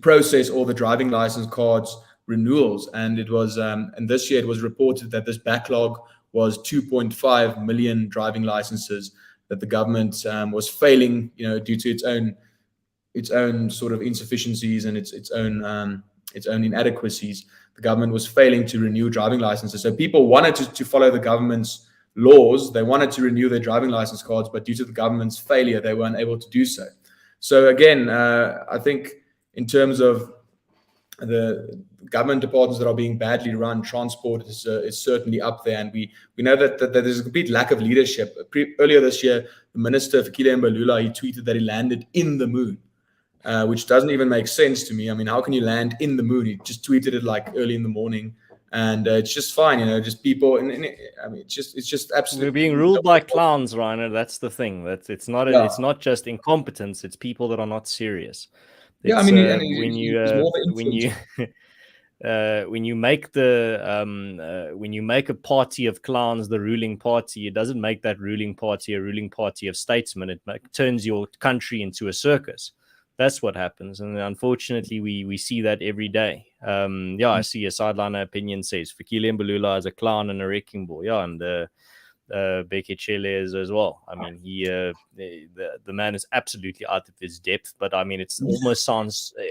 process all the driving license cards renewals, and it was and this year it was reported that this backlog was 2.5 million driving licenses that the government was failing, due to its own sort of insufficiencies and its own inadequacies. The government was failing to renew driving licenses. So people wanted to follow the government's laws. They wanted to renew their driving license cards, but due to the government's failure, they weren't able to do so. So again, I think in terms of the government departments that are being badly run, transport is certainly up there, and we know that there's a complete lack of leadership. Earlier this year, the minister Fikile Mbalula, he tweeted that he landed in the moon, which doesn't even make sense to me. I mean, how can you land in the moon? He just tweeted it like early in the morning, and it's just fine, just people. And I mean, it's just absolutely. We're being ruled by clowns, Reiner. That's the thing. It's not just incompetence. It's people that are not serious. It's, I mean, when you make when you make a party of clowns the ruling party, it doesn't make that ruling party a ruling party of statesmen. It turns your country into a circus. That's what happens, and unfortunately, we see that every day. I see a sideliner opinion says Fikile Mbalula is a clown and a wrecking ball. Yeah, and Bekechele is as well. I mean, the man is absolutely out of his depth. But I mean, it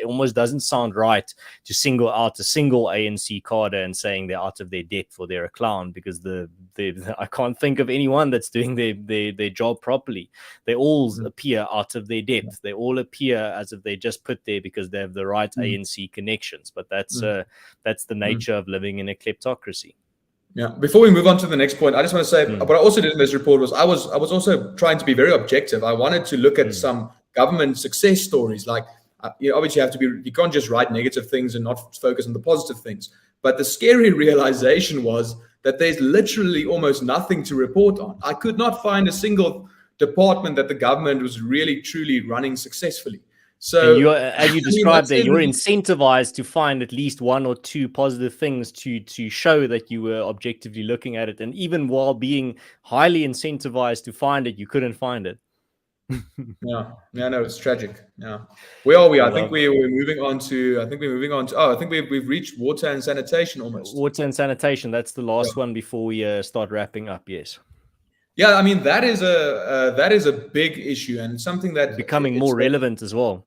almost doesn't sound right to single out a single ANC cadre and saying they're out of their depth or they're a clown, because I can't think of anyone that's doing their job properly. They all appear out of their depth. They all appear as if they're just put there because they have the right ANC connections. But that's the nature of living in a kleptocracy. Yeah. Before we move on to the next point, I just want to say what I also did in this report was I was also trying to be very objective. I wanted to look at some government success stories. Like, obviously you can't just write negative things and not focus on the positive things. But the scary realization was that there's literally almost nothing to report on. I could not find a single department that the government was really, truly running successfully. So, as you described there, you're incentivized to find at least one or two positive things to show that you were objectively looking at it. And even while being highly incentivized to find it, you couldn't find it. No, it's tragic. Yeah. Where are we? I think we're moving on to, I think we've reached water and sanitation almost. Water and sanitation. That's the last one before we start wrapping up. Yes. Yeah, I mean, that is a big issue, and something that becoming more relevant as well.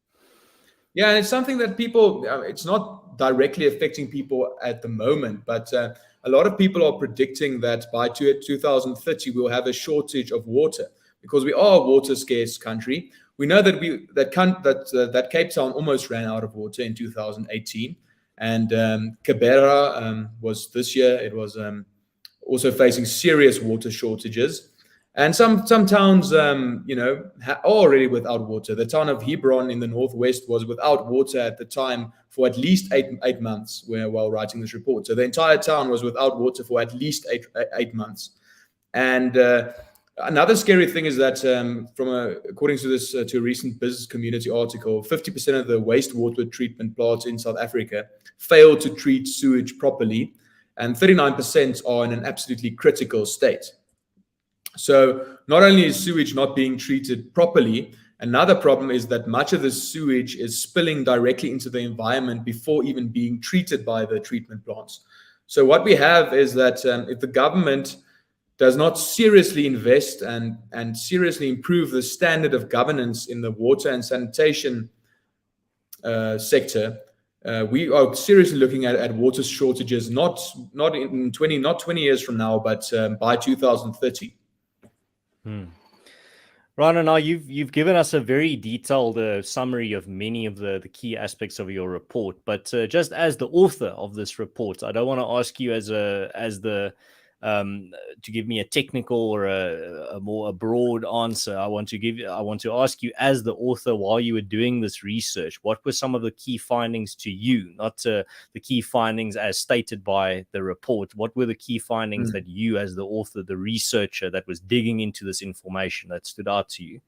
Yeah, and it's something that people, it's not directly affecting people at the moment, but a lot of people are predicting that by 2030 we'll have a shortage of water because we are a water scarce country. We know that Cape Town almost ran out of water in 2018, and Kibera was this year. It was also facing serious water shortages. And some towns, are already without water. The town of Hebron in the northwest was without water at the time for at least eight months while writing this report. So the entire town was without water for at least eight months. And another scary thing is that according to a recent business community article, 50% of the wastewater treatment plants in South Africa fail to treat sewage properly, and 39% are in an absolutely critical state. So not only is sewage not being treated properly, another problem is that much of the sewage is spilling directly into the environment before even being treated by the treatment plants. So what we have is that if the government does not seriously invest and seriously improve the standard of governance in the water and sanitation sector, we are seriously looking at water shortages, not 20 years from now, but by 2030. Rana, now you've given us a very detailed summary of many of the key aspects of your report, but just as the author of this report, I don't want to ask you to give me a technical or a more broad answer. I want to ask you, as the author, while you were doing this research, what were some of the key findings to you, not the key findings as stated by the report? What were the key findings that you, as the author, the researcher that was digging into this information, that stood out to you?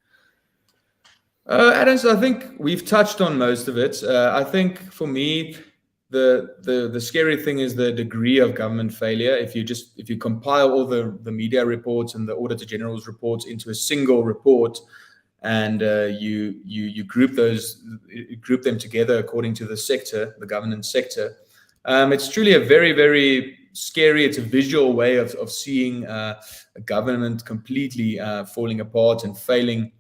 Adams, I think we've touched on most of it. I think for me, the scary thing is the degree of government failure. If you compile all the media reports and the Auditor General's reports into a single report, and you group them together according to the sector, the governance sector, it's truly a very, very scary. It's a visual way of seeing a government completely falling apart and failing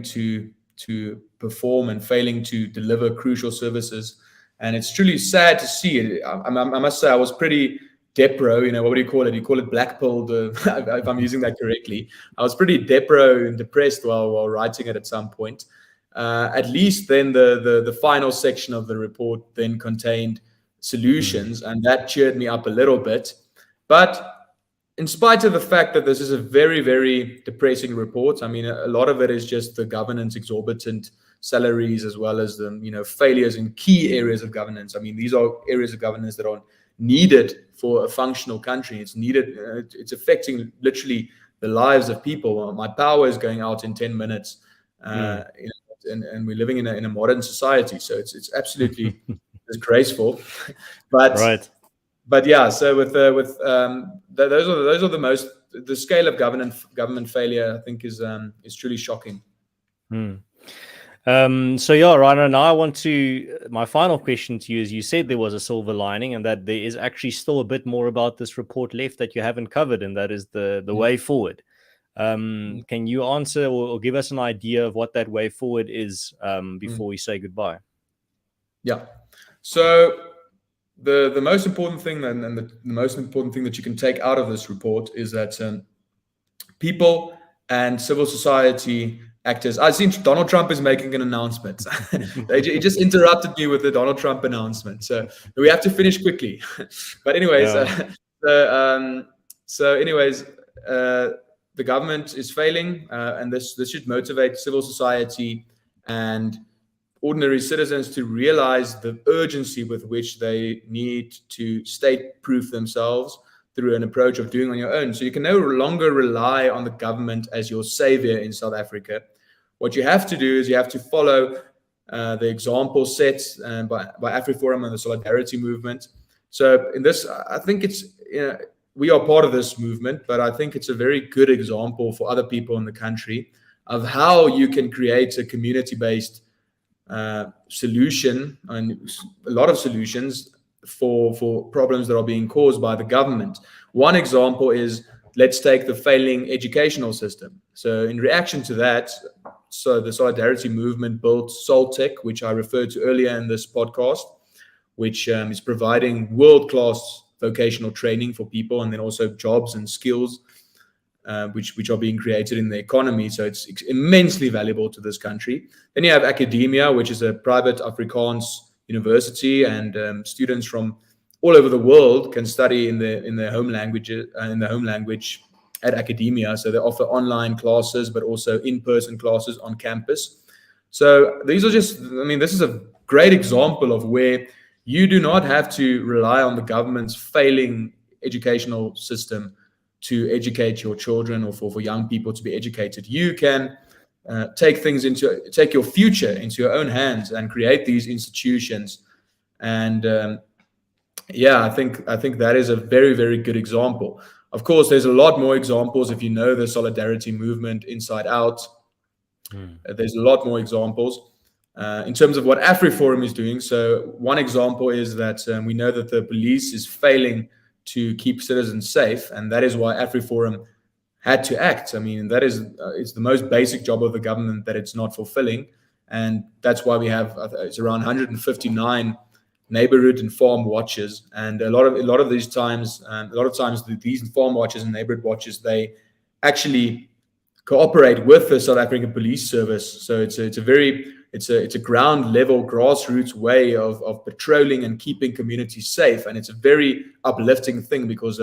to to perform and failing to deliver crucial services. And it's truly sad to see it. I must say, I was pretty depro, what do you call it? You call it blackpilled, if I'm using that correctly. I was pretty depro and depressed while writing it at some point. At least then the final section of the report then contained solutions, and that cheered me up a little bit. But in spite of the fact that this is a very, very depressing report, I mean, a lot of it is just the governance exorbitant salaries, as well as the failures in key areas of governance. I mean, these are areas of governance that are needed for a functional country. It's needed. It's affecting literally the lives of people. My power is going out in 10 minutes, and we're living in a modern society. So it's absolutely disgraceful. But right. But yeah, so those are the scale of government failure, I think, is truly shocking. So yeah, Ryan, now my final question to you is, you said there was a silver lining and that there is actually still a bit more about this report left that you haven't covered, and that is the way forward. Can you answer or give us an idea of what that way forward is before we say goodbye? Yeah. So the most important thing, and the most important thing that you can take out of this report, is that people and civil society actors. I think Donald Trump is making an announcement. He just interrupted me with the Donald Trump announcement, so we have to finish quickly. But anyways, the government is failing, and this should motivate civil society and ordinary citizens to realize the urgency with which they need to state-proof themselves through an approach of doing on your own. So you can no longer rely on the government as your savior in South Africa. What you have to do is you have to follow the example set by AfriForum and the Solidarity Movement. So in this, I think we are part of this movement, but I think it's a very good example for other people in the country of how you can create a community-based solution, and a lot of solutions for problems that are being caused by the government. One example is, let's take the failing educational system. So in reaction to that, the Solidarity Movement built Soltech, which I referred to earlier in this podcast, which is providing world-class vocational training for people, and then also jobs and skills which are being created in the economy. So it's immensely valuable to this country. Then you have academia, which is a private Afrikaans university, and students from all over the world can study in their home language at academia. So they offer online classes, but also in-person classes on campus. So this is a great example of where you do not have to rely on the government's failing educational system to educate your children, or for young people to be educated. You can take your future into your own hands and create these institutions. And I think that is a very, very good example. Of course, there's a lot more examples. If you know the Solidarity Movement inside out, there's a lot more examples in terms of what AfriForum is doing. So one example is that we know that the police is failing to keep citizens safe, and that is why AfriForum had to act. I mean, that is it's the most basic job of the government that it's not fulfilling, and that's why we have it's around 159 neighborhood and farm watches, and a lot of these times, these farm watches and neighborhood watches, they actually cooperate with the South African Police Service. So it's a ground level, grassroots way of patrolling and keeping communities safe, and it's a very uplifting thing because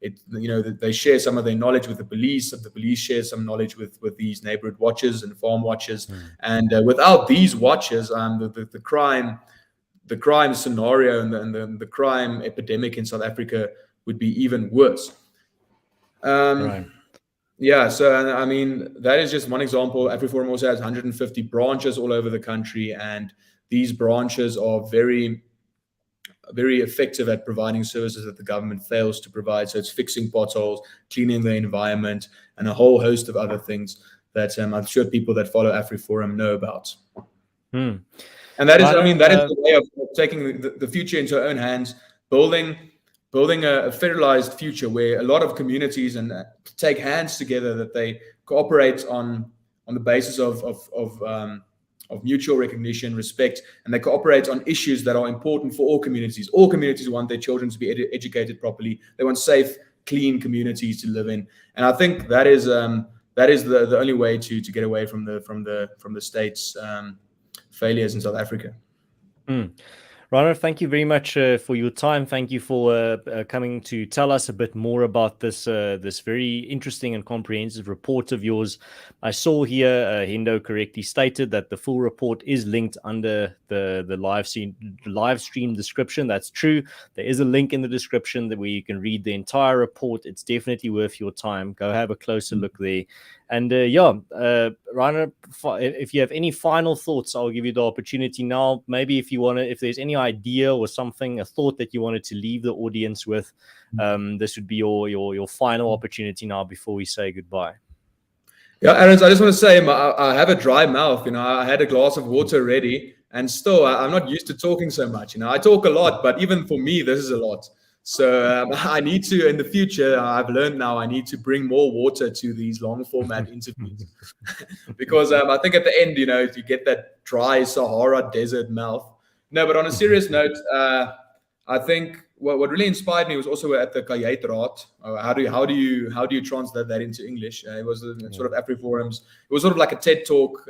they share some of their knowledge with the police, and the police share some knowledge with these neighborhood watches and farm watches. And without these watches, the crime scenario and the crime epidemic in South Africa would be even worse. Right. Yeah, so I mean, that is just one example. AfriForum also has 150 branches all over the country, and these branches are very, very effective at providing services that the government fails to provide. So it's fixing potholes, cleaning the environment, and a whole host of other things that I'm sure people that follow AfriForum know about. And that is, that is the way of taking the future into our own hands, building a federalized future where a lot of communities and take hands together, that they cooperate on the basis of of mutual recognition, respect, and they cooperate on issues that are important for all communities. All communities want their children to be educated properly. They want safe, clean communities to live in, and I think that is the only way to get away from the state's failures in South Africa. Rana, thank you very much for your time. Thank you for coming to tell us a bit more about this this very interesting and comprehensive report of yours. I saw here Hendo correctly stated that the full report is linked under the live stream description. That's true. There is a link in the description where you can read the entire report. It's definitely worth your time. Go have a closer look there. And Rainer, if you have any final thoughts, I'll give you the opportunity now. Maybe if you want to, if there's any idea or something, a thought that you wanted to leave the audience with, this would be your final opportunity now before we say goodbye. Yeah, Aaron, I just want to say I have a dry mouth. I had a glass of water ready, and still I'm not used to talking so much. I talk a lot, but even for me, this is a lot. So I need to, in the future, I've learned now, I need to bring more water to these long format interviews because I think at the end, you get that dry Sahara desert mouth. No, but on a serious note, I think what really inspired me was also at the Kajet Raad. How do you translate that into English? It was sort of AfriForums. It was sort of like a TED Talk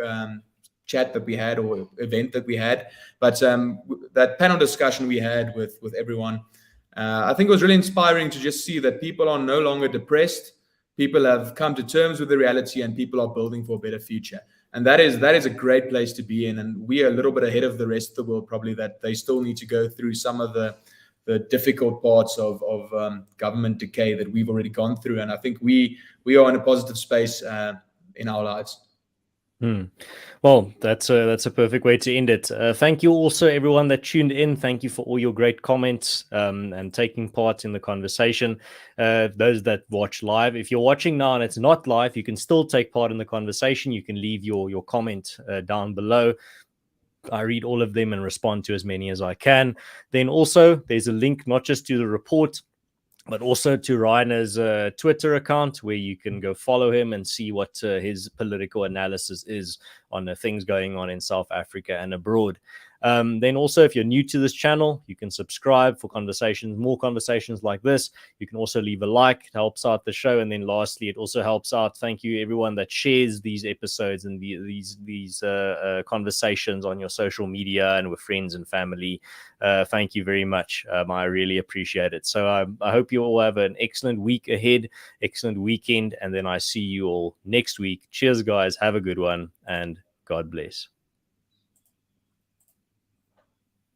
chat that we had, or event that we had. But that panel discussion we had with everyone, I think it was really inspiring to just see that people are no longer depressed. People have come to terms with the reality, and people are building for a better future. And that is a great place to be in. And we are a little bit ahead of the rest of the world, probably, that they still need to go through some of the difficult parts of government decay that we've already gone through. And I think we are in a positive space in our lives. Well, that's a perfect way to end it. Thank you also, everyone that tuned in. Thank you for all your great comments and taking part in the conversation. Those that watch live, if you're watching now and it's not live, you can still take part in the conversation. You can leave your comment down below. I read all of them and respond to as many as I can. Then also, there's a link not just to the report, but also to Rainer's Twitter account, where you can go follow him and see what his political analysis is on the things going on in South Africa and abroad. Then also, if you're new to this channel, you can subscribe for more conversations like this. You can also leave a like. It helps out the show. And then lastly, it also helps out. Thank you, everyone that shares these episodes and these conversations on your social media and with friends and family. Thank you very much. I really appreciate it. So I hope you all have an excellent week ahead, excellent weekend, and then I see you all next week. Cheers, guys. Have a good one, and God bless.